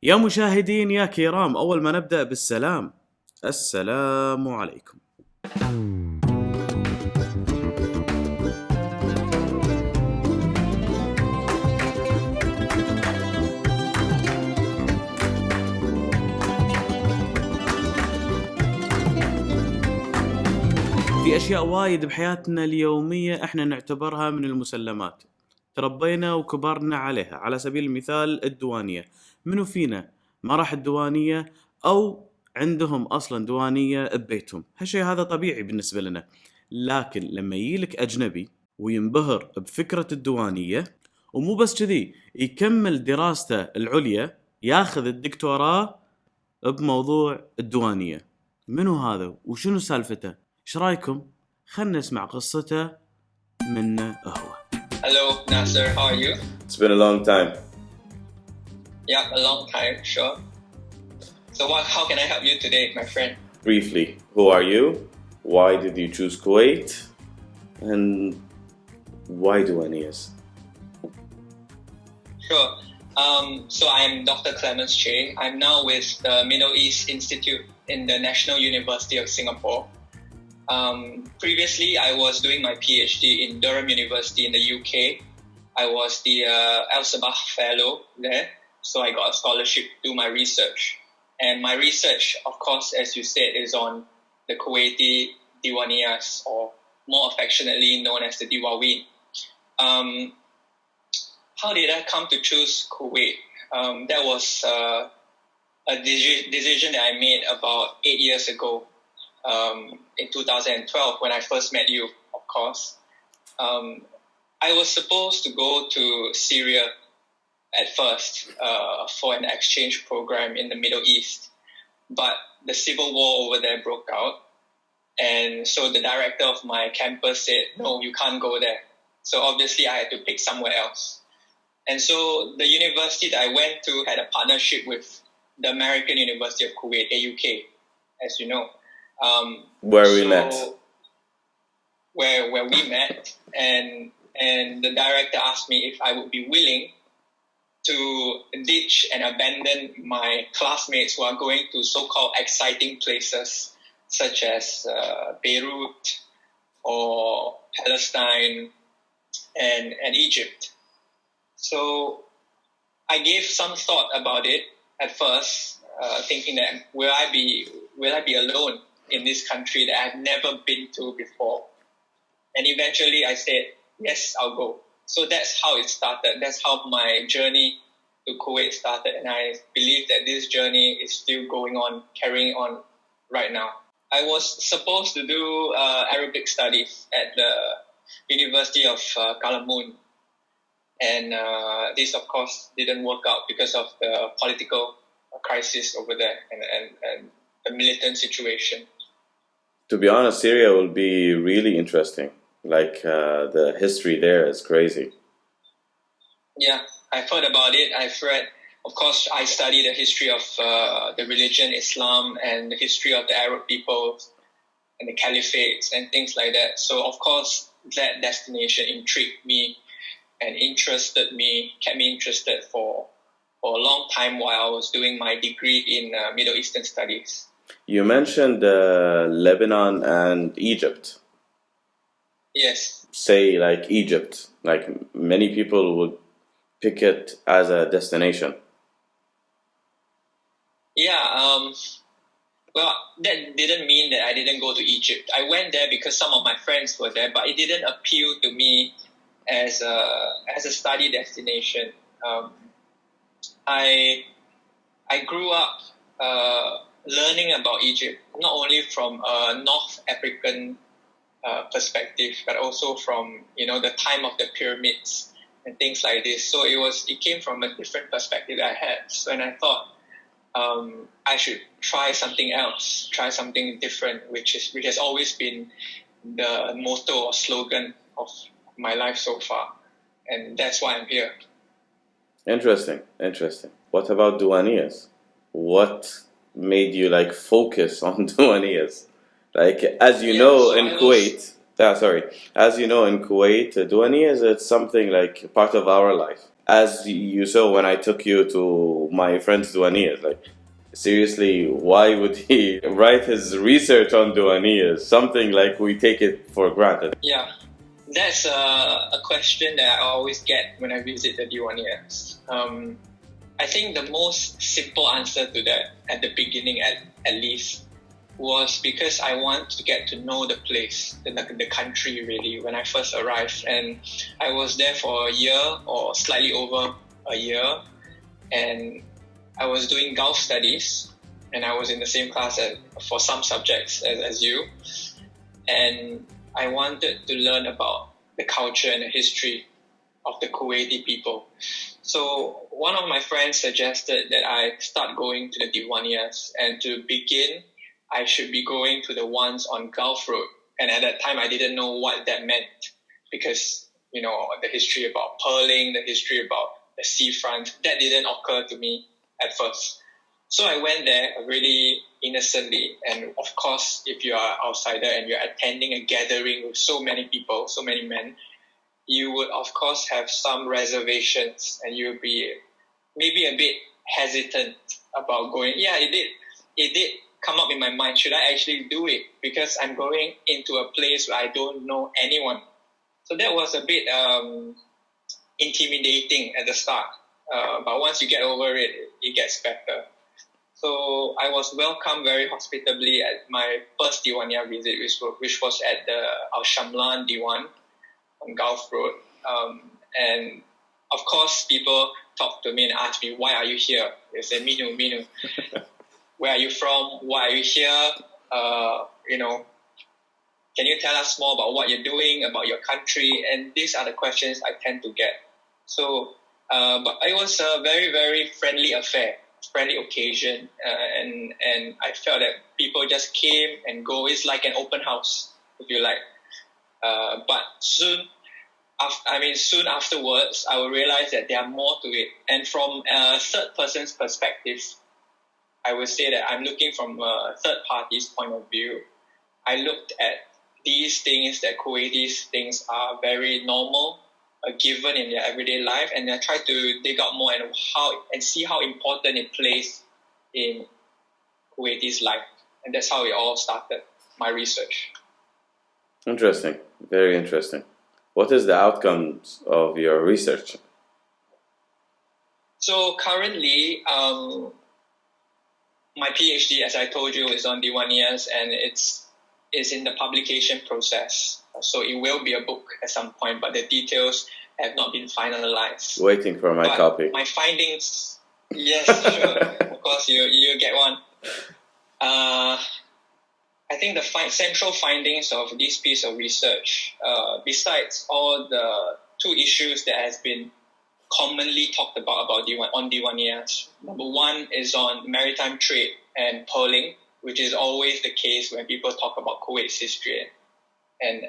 يا مشاهدين يا كرام، أول ما نبدأ بالسلام، السلام عليكم. في أشياء وايد بحياتنا اليومية إحنا نعتبرها من المسلمات، تربينا وكبرنا عليها. على سبيل المثال الدوانية، منو فينا ما راح الدوانية أو عندهم أصلا دوانية ببيتهم؟ هالشيء هذا طبيعي بالنسبة لنا. لكن لما يجيلك أجنبي وينبهر بفكرة الديوانية، ومو بس كذي، يكمل دراسته العليا، ياخذ الدكتوراه بموضوع الديوانية. منو هذا وشنو سالفته؟ ايش رايكم؟ خلنا نسمع قصته منه هو. Hello, Nasser. How are you? It's been a long time. Yeah, a long time, sure. So how can I help you today, my friend? Briefly, who are you? Why did you choose Kuwait? And why Duanias? Sure. So I'm Dr. Clemens Chay. I'm now with the Middle East Institute in the National University of Singapore. Previously, I was doing my PhD in Durham University in the UK. I was the n.alabouh fellow there, so I got a scholarship to do my research. And my research, of course, as you said, is on the Kuwaiti Diwaniyas, or more affectionately known as the Diwawin. How did I come to choose Kuwait? That was a decision that I made about 8 years ago. In 2012, when I first met you, of course. I was supposed to go to Syria at first for an exchange program in the Middle East, but the civil war over there broke out, and so the director of my campus said, no, you can't go there. So obviously I had to pick somewhere else. And so the university that I went to had a partnership with the American University of Kuwait, AUK, as you know. Where we met. Where we met, and the director asked me if I would be willing to ditch and abandon my classmates who are going to so-called exciting places such as Beirut or Palestine and Egypt. So I gave some thought about it at first, thinking that will I be alone in this country that I've never been to before? And eventually I said, yes, I'll go. So that's how it started. That's how my journey to Kuwait started. And I believe that this journey is still going on, carrying on right now. I was supposed to do Arabic studies at the University of Kalamun. And this, of course, didn't work out because of the political crisis over there and the militant situation. To be honest, Syria will be really interesting. Like the history there is crazy. Yeah, I've heard about it. I've read, of course, I study the history of the religion, Islam, and the history of the Arab peoples and the caliphates and things like that. So, of course, that destination intrigued me and kept me interested for a long time while I was doing my degree in Middle Eastern Studies. You mentioned Lebanon and Egypt. Yes. Say like Egypt, like many people would pick it as a destination. Yeah, well, that didn't mean that I didn't go to Egypt. I went there because some of my friends were there, but it didn't appeal to me as a study destination. I grew up learning about Egypt, not only from a North African perspective, but also from the time of the pyramids and things like this. So it came from a different perspective that I had. So and I thought I should try something else, try something different, which has always been the motto or slogan of my life so far, and that's why I'm here. Interesting. What about Duaniyas? What made you like focus on Duaniyas? Like as you know in Kuwait, Duaniyas, it's something like part of our life. as you saw when I took you to my friend's Duaniyas, like, seriously, why would he write his research on Duaniyas? Something like we take it for granted. Yeah, that's a question that I always get when I visit the Diwaniyas. I think the most simple answer to that, at the beginning at least, was because I want to get to know the place, the country really, when I first arrived. And I was there for a year or slightly over a year. And I was doing Gulf studies, and I was in the same class for some subjects as you. And I wanted to learn about the culture and the history of the Kuwaiti people. So one of my friends suggested that I start going to the Diwaniyas, and to begin, I should be going to the ones on Gulf Road. And at that time, I didn't know what that meant because, the history about pearling, the history about the seafront, that didn't occur to me at first. So I went there really innocently. And of course, if you are an outsider and you're attending a gathering with so many people, so many men, you would, of course, have some reservations and you'll be maybe a bit hesitant about going. Yeah, it did come up in my mind. Should I actually do it? Because I'm going into a place where I don't know anyone. So that was a bit intimidating at the start. But once you get over it, it gets better. So I was welcomed very hospitably at my first Diwaniyah visit, which was at the Al-Shamlan Diwan on Gulf Road. And of course, people talk to me and ask me, why are you here? They say, Minu, where are you from? Why are you here? Can you tell us more about what you're doing, about your country? And these are the questions I tend to get. So, but it was a very, very friendly affair, friendly occasion. And I felt that people just came and go. It's like an open house, if you like. But soon afterwards, I will realize that there are more to it. And from a third person's perspective, I would say that I'm looking from a third party's point of view. I looked at these things that Kuwaitis think are very normal, given in their everyday life, and I try to dig out more and see how important it plays in Kuwaitis' life. And that's how it all started, my research. Interesting. Very interesting. What is the outcomes of your research? So currently, my PhD, as I told you, is on Diwaniyas, and it's in the publication process. So it will be a book at some point, but the details have not been finalized. Waiting for my copy. My findings, yes, sure. Of course, you get one. I think the central findings of this piece of research, besides all the two issues that has been commonly talked about on Diwaniyas. Number one is on maritime trade and pearling, which is always the case when people talk about Kuwait's history and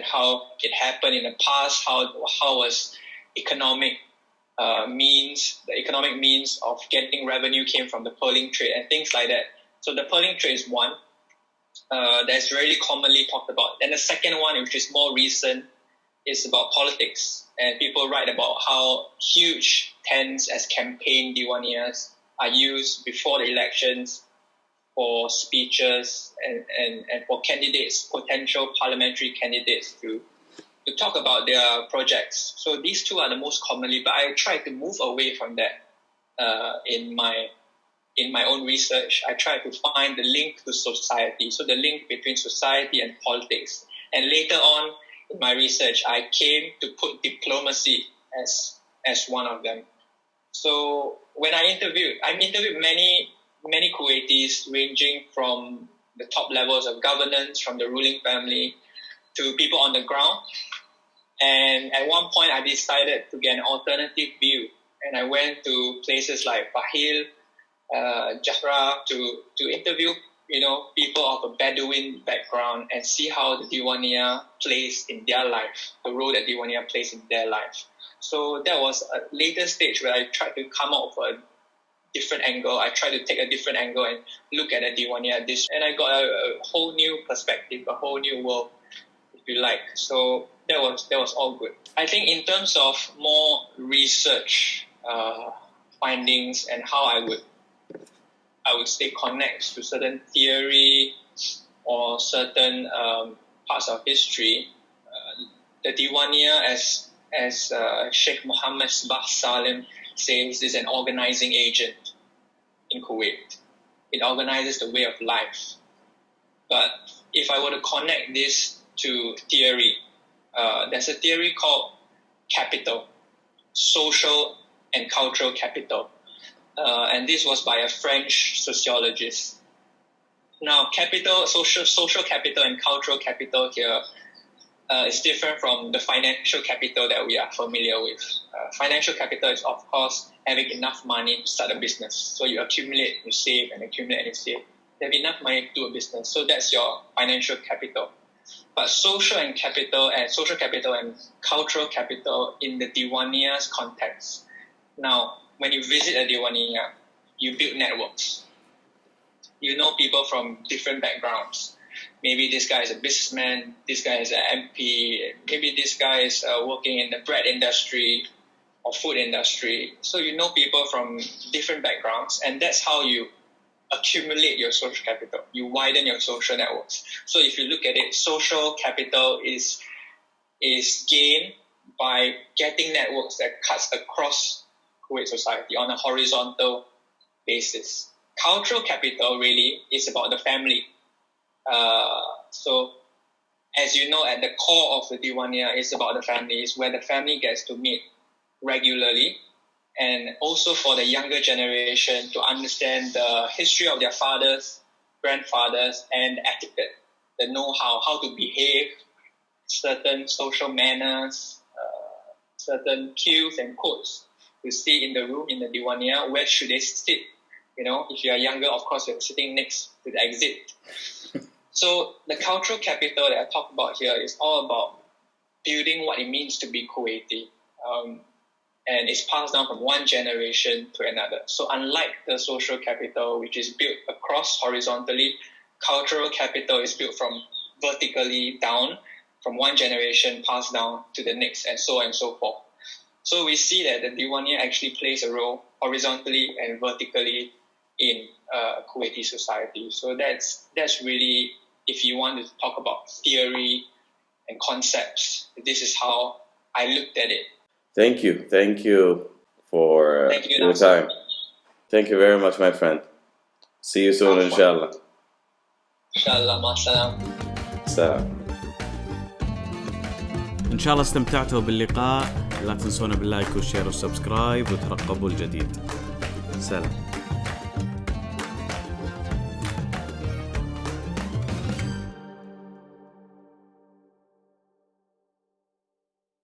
how it happened in the past, how was the economic means of getting revenue came from the pearling trade and things like that. So the pearling trade is one that's really commonly talked about. And the second one, which is more recent, is about politics. And people write about how huge tents as campaign Diwaniyas are used before the elections for speeches and for candidates, potential parliamentary candidates to talk about their projects. So these two are the most commonly, but I try to move away from that in my own research. I try to find the link to society, so the link between society and politics. And later on in my research, I came to put diplomacy as one of them. So when I interviewed many Kuwaitis, ranging from the top levels of governance, from the ruling family, to people on the ground. And at one point, I decided to get an alternative view. And I went to places like Bahil, Jahra, to interview people of a Bedouin background and see how the Diwaniyah plays in their life, the role that Diwaniyah plays in their life. So that was a later stage where I tried to come up with a different angle. I tried to take a different angle and look at the Diwaniyah dish. And I got a whole new perspective, a whole new world, if you like. So that was all good. I think in terms of more research findings and how I would say connect to certain theory or certain parts of history, the Diwaniyah, as Sheikh Muhammad Sabah Salim says, is an organizing agent in Kuwait. It organizes the way of life. But if I were to connect this to theory, there's a theory called capital, social and cultural capital. And this was by a French sociologist. Now, capital, social capital and cultural capital here is different from the financial capital that we are familiar with. Financial capital is, of course, having enough money to start a business. So you accumulate, you save, and accumulate and you save. You have enough money to do a business. So that's your financial capital. But social capital and cultural capital in the Diwaniyah's context. Now, when you visit a Diwaniyah, you build networks. You know people from different backgrounds. Maybe this guy is a businessman, this guy is an MP, maybe this guy is working in the bread industry or food industry. So you know people from different backgrounds, and that's how you accumulate your social capital. You widen your social networks. So if you look at it, social capital is gained by getting networks that cuts across Kuwait society on a horizontal basis. Cultural capital really is about the family. So as you know, at the core of the Diwaniyah is about the family. It's where the family gets to meet regularly, and also for the younger generation to understand the history of their fathers, grandfathers, and etiquette, the know-how, how to behave, certain social manners, certain cues and codes to see in the room in the Diwaniyah. Where should they sit? You know, if you are younger, of course, you're sitting next to the exit. So the cultural capital that I talk about here is all about building what it means to be Kuwaiti. And it's passed down from one generation to another. So unlike the social capital, which is built across horizontally, cultural capital is built from vertically down, from one generation passed down to the next, and so on and so forth. So we see that the Diwaniyah actually plays a role horizontally and vertically in Kuwaiti society. So that's really, if you want to talk about theory and concepts, this is how I looked at it. Thank you for your time. Thank you very much, my friend. See you soon, inshallah. Inshallah, ma'asalam. Salam. إن شاء الله استمتعتوا باللقاء. لا تنسونا باللايك والشير والسبسكرايب وترقبوا الجديد. سلام.